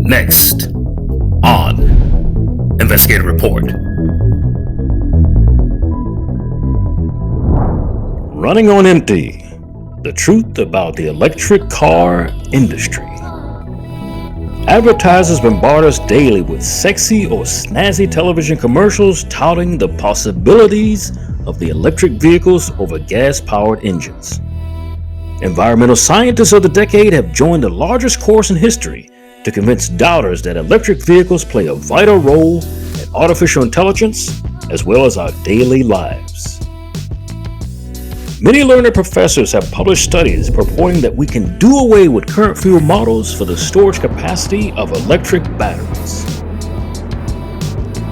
Next on Investigative Report. Running on empty. The truth about the electric car industry. Advertisers bombard us daily with sexy or snazzy television commercials touting the possibilities of the electric vehicles over gas-powered engines. Environmental scientists of the decade have joined the largest course in history to convince doubters that electric vehicles play a vital role in artificial intelligence as well as our daily lives. Many learned professors have published studies purporting that we can do away with current fuel models for the storage capacity of electric batteries.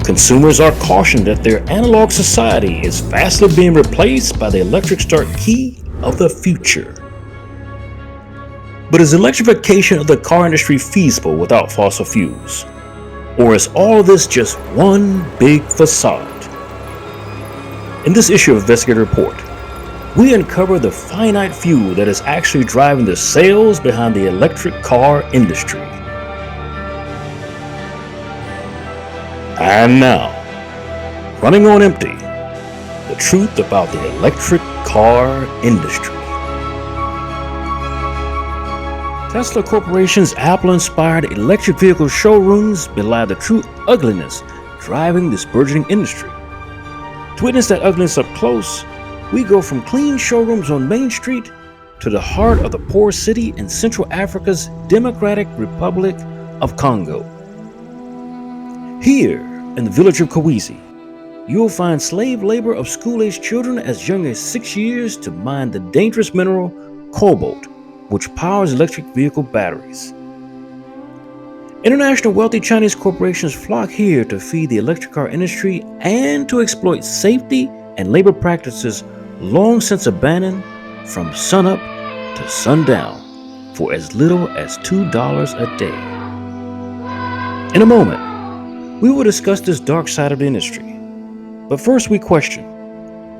Consumers are cautioned that their analog society is fastly being replaced by the electric start key of the future. But is electrification of the car industry feasible without fossil fuels? Or is all of this just one big facade? In this issue of Investigative Report, we uncover the finite fuel that is actually driving the sales behind the electric car industry. And now, running on empty, the truth about the electric car industry. Tesla Corporation's Apple-inspired electric vehicle showrooms belie the true ugliness driving this burgeoning industry. To witness that ugliness up close, we go from clean showrooms on Main Street to the heart of the poor city in Central Africa's Democratic Republic of Congo. Here, in the village of Kawezi, you will find slave labor of school-aged children as young as 6 years to mine the dangerous mineral cobalt, which powers electric vehicle batteries. International wealthy Chinese corporations flock here to feed the electric car industry and to exploit safety and labor practices long since abandoned from sunup to sundown for as little as $2 a day. In a moment, we will discuss this dark side of the industry. But first we question,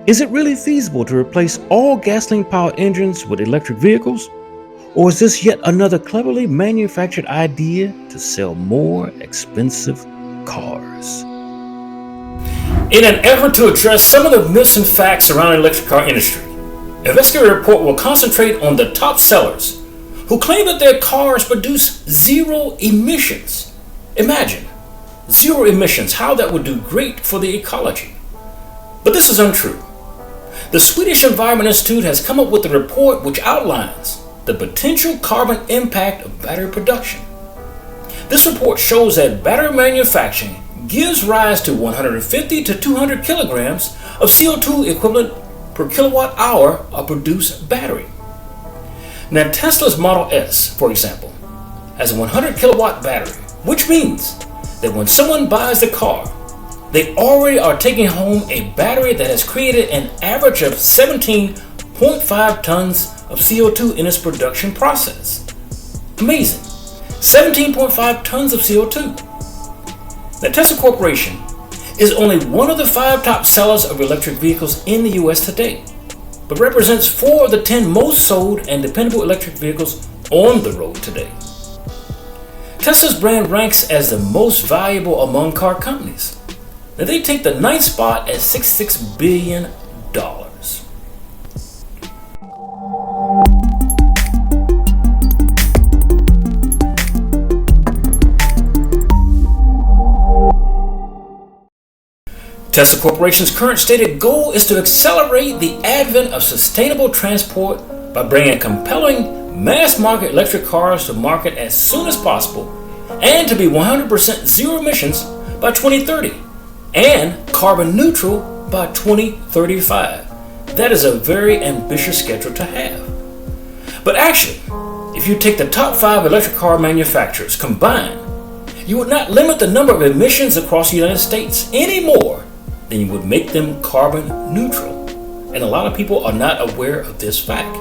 is it really feasible to replace all gasoline-powered engines with electric vehicles? Or is this yet another cleverly manufactured idea to sell more expensive cars? In an effort to address some of the myths and facts around the electric car industry, Investigative Report will concentrate on the top sellers who claim that their cars produce zero emissions. Imagine, zero emissions, how that would do great for the ecology. But this is untrue. The Swedish Environment Institute has come up with a report which outlines the potential carbon impact of battery production. This report shows that battery manufacturing gives rise to 150 to 200 kilograms of CO2 equivalent per kilowatt hour of produced battery. Now, Tesla's Model S, for example, has a 100 kilowatt battery, which means that when someone buys the car, they already are taking home a battery that has created an average of 17.5 tons of CO2 in its production process. Amazing. 17.5 tons of CO2. Now, Tesla Corporation is only one of the 5 top sellers of electric vehicles in the US today, but represents 4 of the 10 most sold and dependable electric vehicles on the road today. Tesla's brand ranks as the most valuable among car companies. Now, they take the 9th spot at $66 billion. Tesla Corporation's current stated goal is to accelerate the advent of sustainable transport by bringing compelling mass-market electric cars to market as soon as possible and to be 100% zero emissions by 2030 and carbon neutral by 2035. That is a very ambitious schedule to have. But actually, if you take the top 5 electric car manufacturers combined, you would not limit the number of emissions across the United States any more then you would make them carbon neutral. And a lot of people are not aware of this fact.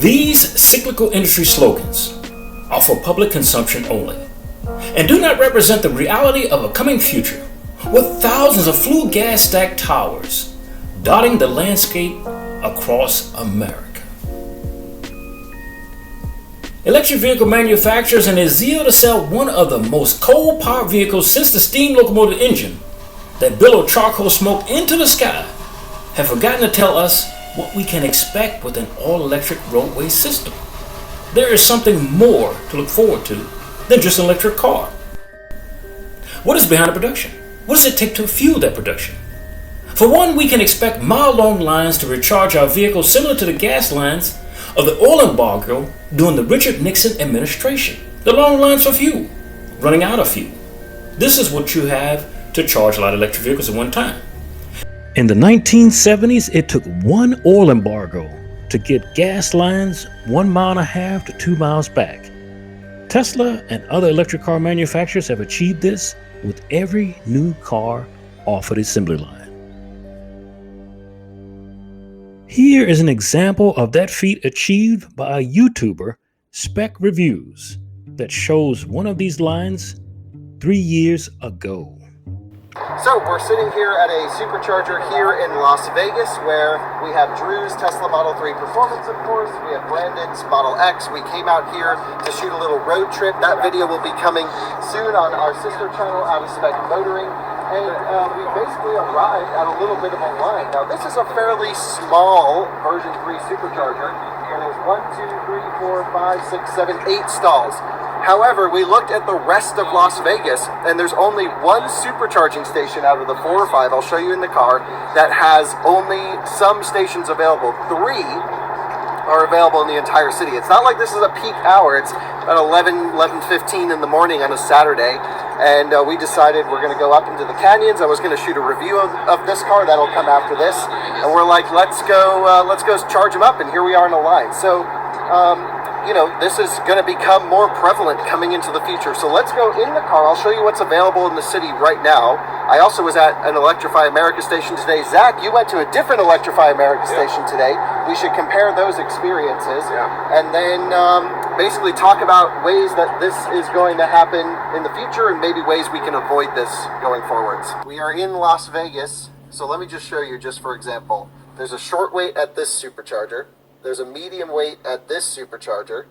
These cyclical industry slogans are for public consumption only and do not represent the reality of a coming future with thousands of flue gas stacked towers dotting the landscape across America. Electric vehicle manufacturers, in their zeal to sell one of the most coal-powered vehicles since the steam locomotive engine that billowed charcoal smoke into the sky, have forgotten to tell us what we can expect with an all-electric roadway system. There is something more to look forward to than just an electric car. What is behind the production? What does it take to fuel that production? For one, we can expect mile-long lines to recharge our vehicles similar to the gas lines of the oil embargo during the Richard Nixon administration. The long lines for fuel, running out of fuel. This is what you have to charge a lot of electric vehicles at one time. In the 1970s, it took one oil embargo to get gas lines 1.5 miles to 2 miles back. Tesla and other electric car manufacturers have achieved this with every new car off of the assembly line. Here is an example of that feat achieved by a YouTuber, Spec Reviews, that shows one of these lines 3 years ago. So we're sitting here at a supercharger here in Las Vegas where we have Drew's Tesla Model 3 Performance, of course. We have Brandon's Model X. We came out here to shoot a little road trip. That video will be coming soon on our sister channel, Out of Spec Motoring. And we basically arrived at a little bit of a line. Now this is a fairly small version 3 supercharger. And there's 1, 2, 3, 4, 5, 6, 7, 8 stalls. However, we looked at the rest of Las Vegas, and there's only one supercharging station out of the 4 or 5, I'll show you in the car, that has only some stations available. 3 are available in the entire city. It's not like this is a peak hour. It's about 11:15 in the morning on a Saturday, and we decided we're going to go up into the canyons. I was going to shoot a review of this car. That'll come after this, and we're like, let's go charge them up, and here we are in a line. So, this is going to become more prevalent coming into the future. So let's go in the car. I'll show you what's available in the city right now. I also was at an Electrify America station today. Zach, you went to a different Electrify America station today. We should compare those experiences and then basically talk about ways that this is going to happen in the future and maybe ways we can avoid this going forwards. We are in Las Vegas. So let me just show you, just for example, there's a short wait at this supercharger. There's a medium wait at this supercharger.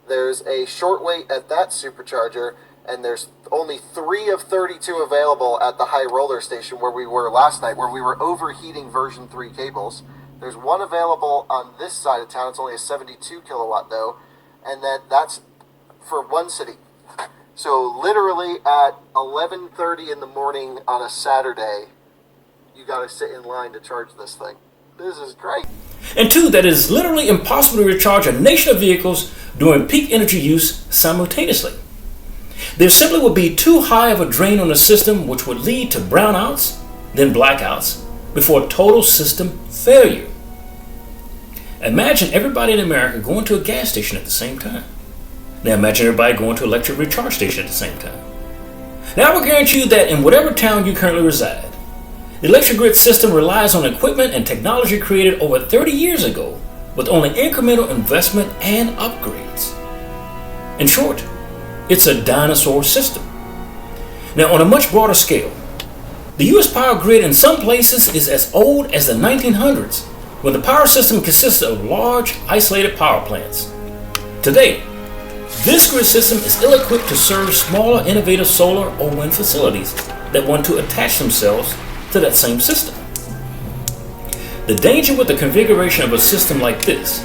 There's a short wait at that supercharger, and there's only 3 of 32 available at the high roller station where we were last night, where we were overheating version 3 cables. There's 1 available on this side of town. It's only a 72 kilowatt though, and that's for 1 city. So literally at 11:30 in the morning on a Saturday, you got to sit in line to charge this thing. This is great. And 2, that it is literally impossible to recharge a nation of vehicles during peak energy use simultaneously. There simply would be too high of a drain on the system, which would lead to brownouts, then blackouts, before total system failure. Imagine everybody in America going to a gas station at the same time. Now imagine everybody going to an electric recharge station at the same time. Now I will guarantee you that in whatever town you currently reside, the electric grid system relies on equipment and technology created over 30 years ago with only incremental investment and upgrades. In short, it's a dinosaur system. Now, on a much broader scale, the U.S. power grid in some places is as old as the 1900s, when the power system consisted of large, isolated power plants. Today, this grid system is ill-equipped to serve smaller, innovative solar or wind facilities that want to attach themselves to that same system. The danger with the configuration of a system like this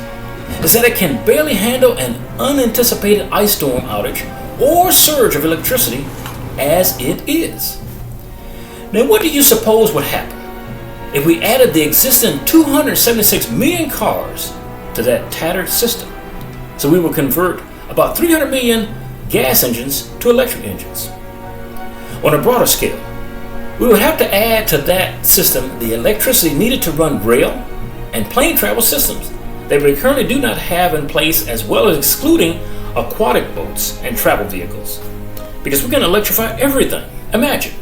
is that it can barely handle an unanticipated ice storm outage or surge of electricity as it is. Now, what do you suppose would happen if we added the existing 276 million cars to that tattered system? So we will convert about 300 million gas engines to electric engines. On a broader scale, we would have to add to that system the electricity needed to run rail and plane travel systems that we currently do not have in place, as well as excluding aquatic boats and travel vehicles. Because we're going to electrify everything. Imagine.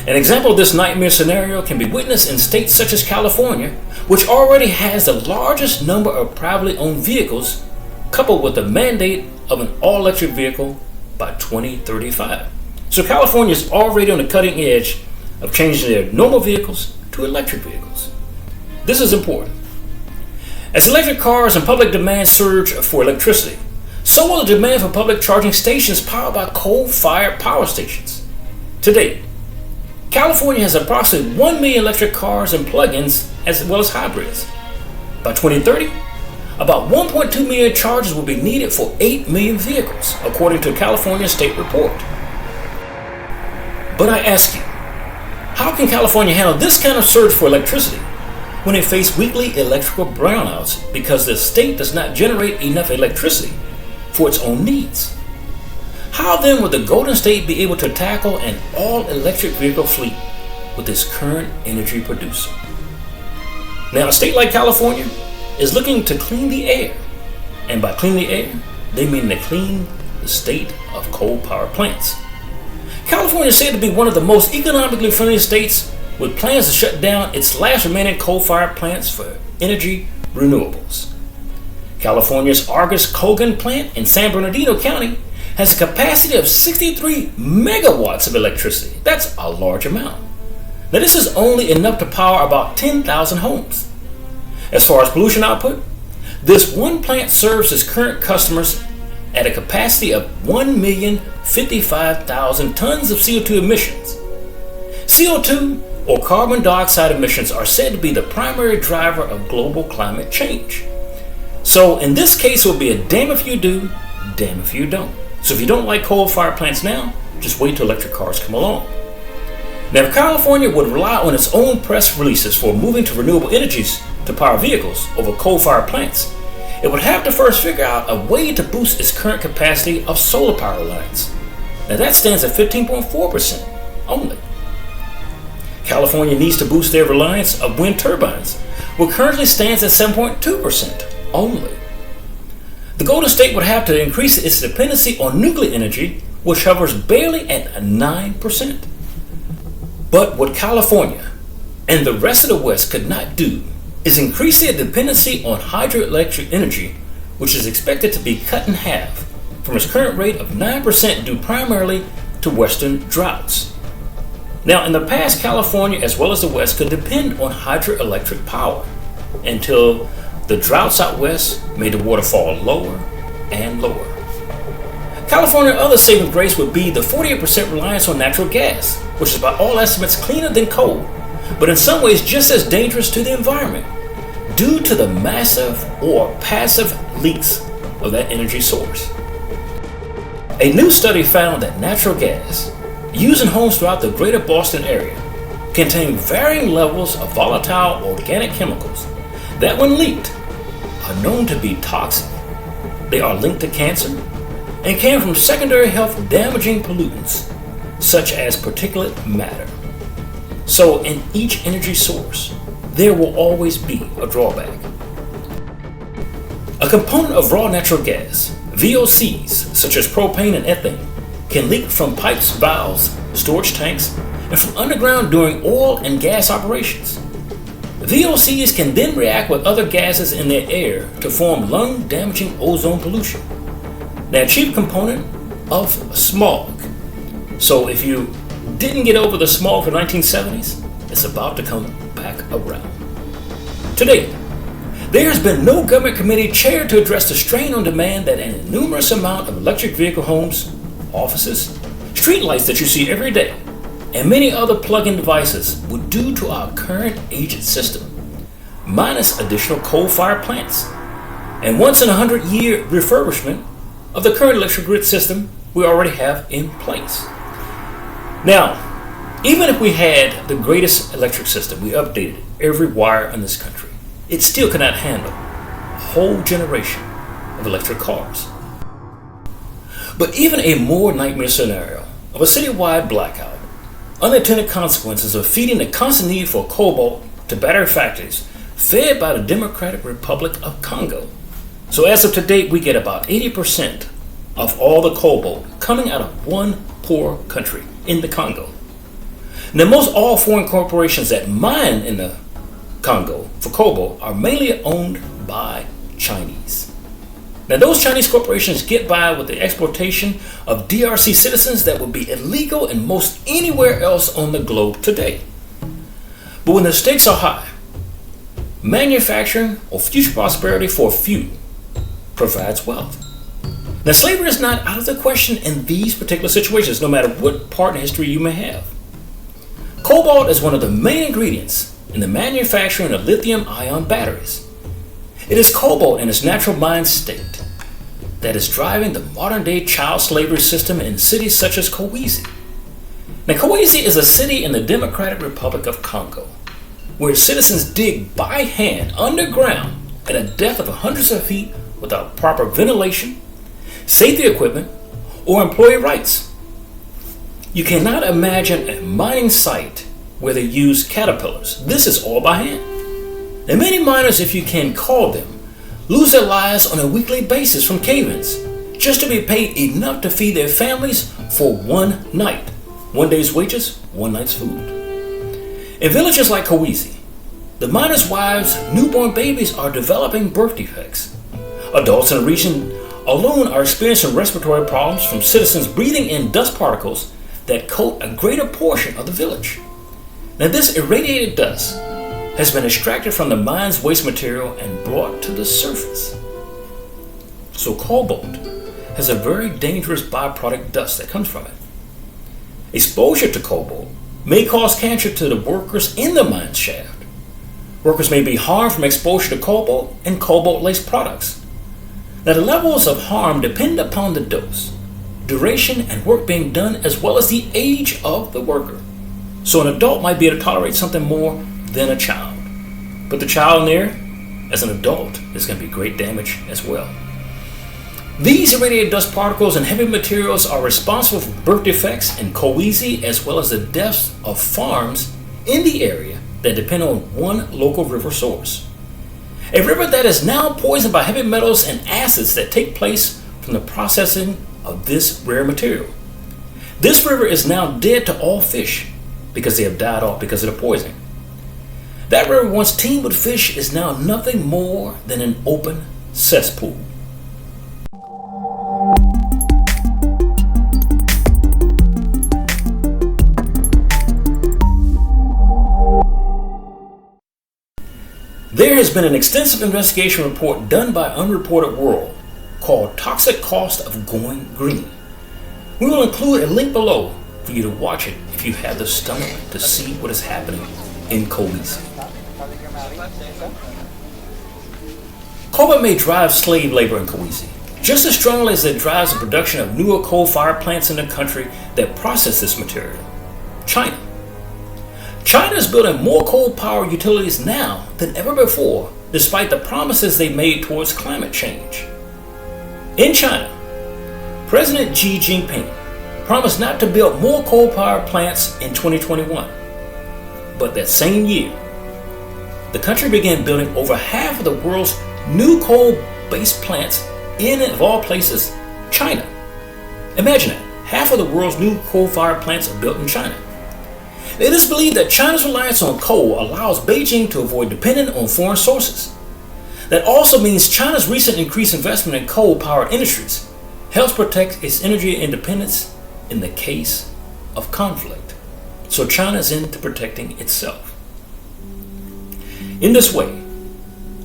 An example of this nightmare scenario can be witnessed in states such as California, which already has the largest number of privately owned vehicles, coupled with the mandate of an all-electric vehicle by 2035. So California is already on the cutting edge of changing their normal vehicles to electric vehicles. This is important. As electric cars and public demand surge for electricity, so will the demand for public charging stations powered by coal-fired power stations. To date, California has approximately 1 million electric cars and plug-ins as well as hybrids. By 2030, about 1.2 million chargers will be needed for 8 million vehicles, according to a California state report. But I ask you, how can California handle this kind of surge for electricity when it faces weekly electrical brownouts because the state does not generate enough electricity for its own needs? How then would the Golden State be able to tackle an all-electric vehicle fleet with its current energy producer? Now, a state like California is looking to clean the air, and by clean the air, they mean to clean the state of coal power plants. California is said to be one of the most economically friendly states, with plans to shut down its last remaining coal-fired plants for energy renewables. California's Argus Cogan plant in San Bernardino County has a capacity of 63 megawatts of electricity. That's a large amount. Now, this is only enough to power about 10,000 homes. As far as pollution output, this one plant serves its current customers at a capacity of 1,055,000 tons of CO2 emissions. CO2 or carbon dioxide emissions are said to be the primary driver of global climate change. So in this case, it will be a damn if you do, damn if you don't. So if you don't like coal-fired plants now, just wait till electric cars come along. Now, if California would rely on its own press releases for moving to renewable energies to power vehicles over coal-fired plants, it would have to first figure out a way to boost its current capacity of solar power lines. Now that stands at 15.4% only. California needs to boost their reliance of wind turbines, which currently stands at 7.2% only. The Golden State would have to increase its dependency on nuclear energy, which hovers barely at 9%. But what California and the rest of the West could not do is increase their dependency on hydroelectric energy, which is expected to be cut in half from its current rate of 9% due primarily to western droughts. Now, in the past, California as well as the West could depend on hydroelectric power until the droughts out west made the water fall lower and lower. California's other saving grace would be the 48% reliance on natural gas, which is by all estimates cleaner than coal, but in some ways just as dangerous to the environment due to the massive or passive leaks of that energy source. A new study found that natural gas used in homes throughout the greater Boston area contain varying levels of volatile organic chemicals that, when leaked, are known to be toxic. They are linked to cancer and came from secondary health damaging pollutants such as particulate matter. So in each energy source, there will always be a drawback. A component of raw natural gas, VOCs, such as propane and ethane, can leak from pipes, valves, storage tanks, and from underground during oil and gas operations. VOCs can then react with other gases in their air to form lung-damaging ozone pollution. Now, a chief component of smog. So if you didn't get over the smog of the 1970s, it's about to come back around. Today, there has been no government committee chaired to address the strain on demand that an enormous amount of electric vehicle homes, offices, streetlights that you see every day, and many other plug-in devices would do to our current aged system, minus additional coal-fired plants, and once in 100-year refurbishment of the current electric grid system we already have in place. Now, even if we had the greatest electric system, we updated every wire in this country, it still cannot handle a whole generation of electric cars. But even a more nightmare scenario of a citywide blackout, unintended consequences of feeding the constant need for cobalt to battery factories fed by the Democratic Republic of Congo. So as of today, we get about 80% of all the cobalt coming out of one poor country in the Congo. Now, most all foreign corporations that mine in the Congo for cobalt are mainly owned by Chinese. Now, those Chinese corporations get by with the exploitation of DRC citizens that would be illegal in most anywhere else on the globe today. But when the stakes are high, manufacturing, or future prosperity for a few provides wealth. Now, slavery is not out of the question in these particular situations, no matter what part in history you may have. Cobalt is one of the main ingredients in the manufacturing of lithium-ion batteries. It is cobalt in its natural mind state that is driving the modern-day child slavery system in cities such as Kolwezi. Now, Kolwezi is a city in the Democratic Republic of Congo, where citizens dig by hand underground at a depth of hundreds of feet without proper ventilation, safety equipment, or employee rights. You cannot imagine a mining site where they use caterpillars. This is all by hand. Now, many miners, if you can call them, lose their lives on a weekly basis from cave-ins just to be paid enough to feed their families for one night. One day's wages, one night's food. In villages like Kolwezi, the miners' wives' newborn babies are developing birth defects. Adults in the region alone are experiencing respiratory problems from citizens breathing in dust particles that coat a greater portion of the village. Now, this irradiated dust has been extracted from the mine's waste material and brought to the surface. So cobalt has a very dangerous byproduct dust that comes from it. Exposure to cobalt may cause cancer to the workers in the mine shaft. Workers may be harmed from exposure to cobalt and cobalt-laced products. Now, the levels of harm depend upon the dose, duration, and work being done, as well as the age of the worker. So an adult might be able to tolerate something more than a child. But the child in there, as an adult, is going to be great damage as well. These irradiated dust particles and heavy materials are responsible for birth defects in Kolwezi, as well as the deaths of farms in the area that depend on one local river source. A river that is now poisoned by heavy metals and acids that take place from the processing of this rare material. This river is now dead to all fish because they have died off because of the poisoning. That river, once teemed with fish, is now nothing more than an open cesspool. There has been an extensive investigation report done by Unreported World called Toxic Cost of Going Green. We will include a link below for you to watch it if you have the stomach to see what is happening in Kolwezi. Cobalt may drive slave labor in Kolwezi just as strongly as it drives the production of newer coal-fired plants in the country that process this material, China. China is building more coal-powered utilities now than ever before, despite the promises they made towards climate change. In China, President Xi Jinping promised not to build more coal-powered plants in 2021. But that same year, the country began building over half of the world's new coal-based plants in, of all places, China. Imagine that. Half of the world's new coal-fired plants are built in China. It is believed that China's reliance on coal allows Beijing to avoid dependence on foreign sources. That also means China's recent increased investment in coal-powered industries helps protect its energy independence in the case of conflict. So China is into protecting itself. In this way,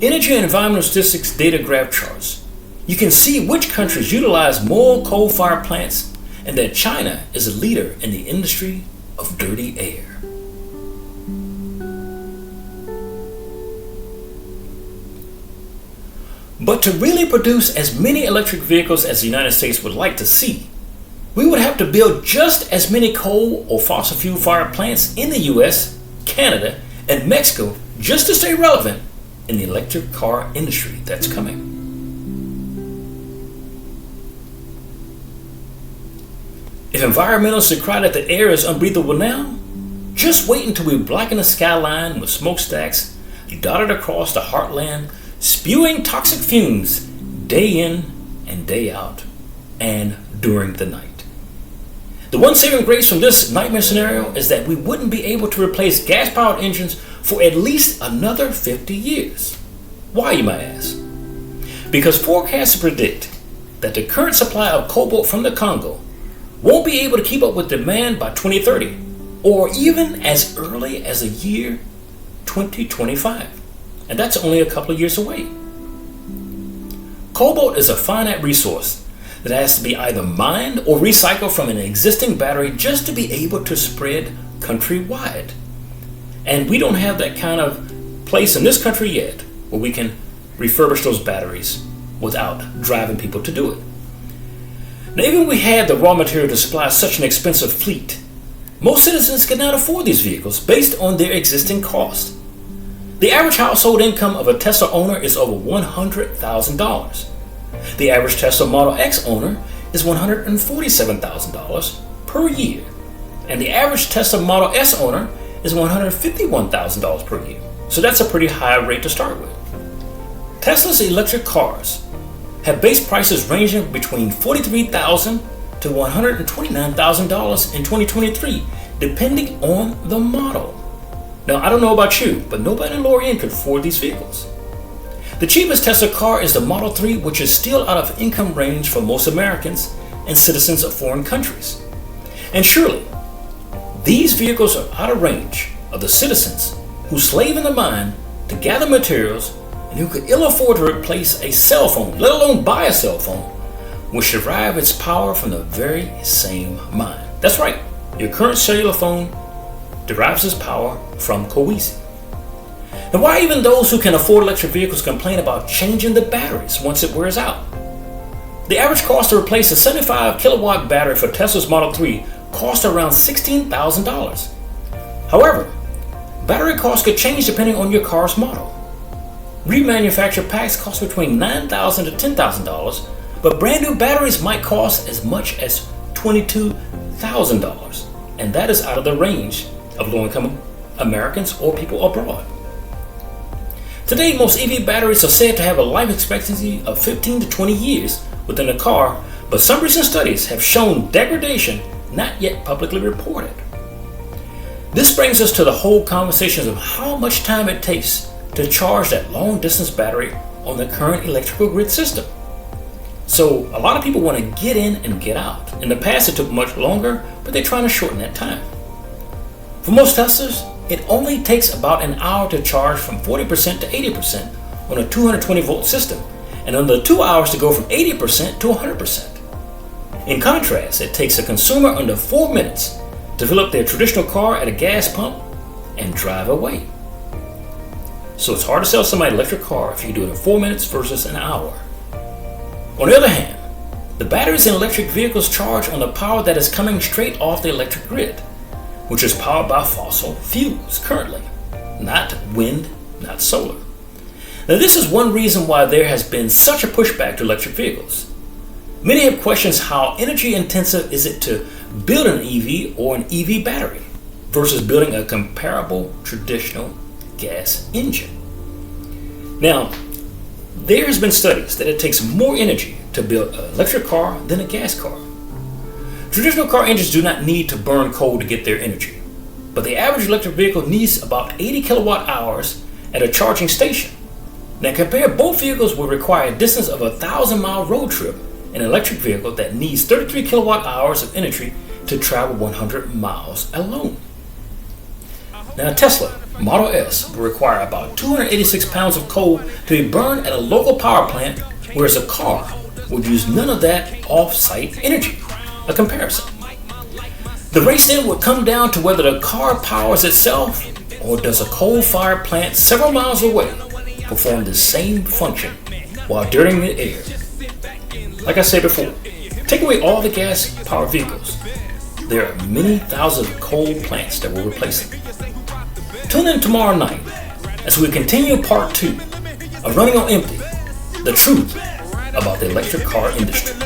energy and environmental statistics data graph charts, you can see which countries utilize more coal-fired plants and that China is a leader in the industry of dirty air. But to really produce as many electric vehicles as the United States would like to see, we would have to build just as many coal or fossil fuel fired plants in the US, Canada, and Mexico just to stay relevant in the electric car industry that's coming. If environmentalists decry that the air is unbreathable now, just wait until we blacken the skyline with smokestacks dotted across the heartland, spewing toxic fumes day in and day out and during the night. The one saving grace from this nightmare scenario is that we wouldn't be able to replace gas-powered engines for at least another 50 years. Why, you might ask? Because forecasts predict that the current supply of cobalt from the Congo won't be able to keep up with demand by 2030, or even as early as the year 2025. and that's only a couple of years away. Cobalt is a finite resource that has to be either mined or recycled from an existing battery just to be able to spread countrywide. And we don't have that kind of place in this country yet where we can refurbish those batteries without driving people to do it. Now, even if we had the raw material to supply such an expensive fleet, most citizens cannot afford these vehicles based on their existing cost. The average household income of a Tesla owner is over $100,000. The average Tesla Model X owner is $147,000 per year, and the average Tesla Model S owner is $151,000 per year. So that's a pretty high rate to start with. Tesla's electric cars have base prices ranging between $43,000 to $129,000 in 2023, depending on the model. Now, I don't know about you, but nobody in lower end could afford these vehicles. The cheapest Tesla car is the Model 3, which is still out of income range for most Americans and citizens of foreign countries. And surely, these vehicles are out of range of the citizens who slave in the mine to gather materials and who could ill afford to replace a cell phone, let alone buy a cell phone, which derive its power from the very same mine. That's right, your current cellular phone derives its power from cohesion. Now, why even those who can afford electric vehicles complain about changing the batteries once it wears out? The average cost to replace a 75 kilowatt battery for Tesla's Model 3 costs around $16,000. However, battery costs could change depending on your car's model. Remanufactured packs cost between $9,000 to $10,000, but brand new batteries might cost as much as $22,000, and that is out of the range of low-income Americans or people abroad. Today, most EV batteries are said to have a life expectancy of 15 to 20 years within a car, but some recent studies have shown degradation not yet publicly reported. This brings us to the whole conversation of how much time it takes to charge that long-distance battery on the current electrical grid system. So a lot of people want to get in and get out. In the past, it took much longer, but they're trying to shorten that time. For most Teslas, it only takes about an hour to charge from 40% to 80% on a 220 volt system, and under 2 hours to go from 80% to 100%. In contrast, it takes a consumer under 4 minutes to fill up their traditional car at a gas pump and drive away. So it's hard to sell somebody an electric car if you do it in 4 minutes versus an hour. On the other hand, the batteries in electric vehicles charge on the power that is coming straight off the electric grid, which is powered by fossil fuels currently, not wind, not solar. Now, this is one reason why there has been such a pushback to electric vehicles. Many have questions how energy intensive is it to build an EV or an EV battery versus building a comparable traditional gas engine. Now, there has been studies that it takes more energy to build an electric car than a gas car. Traditional car engines do not need to burn coal to get their energy, but the average electric vehicle needs about 80 kilowatt hours at a charging station. Now compare both vehicles will require a distance of a 1,000-mile road trip in an electric vehicle that needs 33 kilowatt hours of energy to travel 100 miles alone. Now a Tesla Model S will require about 286 pounds of coal to be burned at a local power plant, whereas a car would use none of that off-site energy. A comparison. The race then would come down to whether the car powers itself or does a coal-fired plant several miles away perform the same function while dirtying the air. Like I said before, take away all the gas-powered vehicles. There are many thousands of coal plants that will replace them. Tune in tomorrow night as we continue part 2 of Running on Empty, the truth about the electric car industry.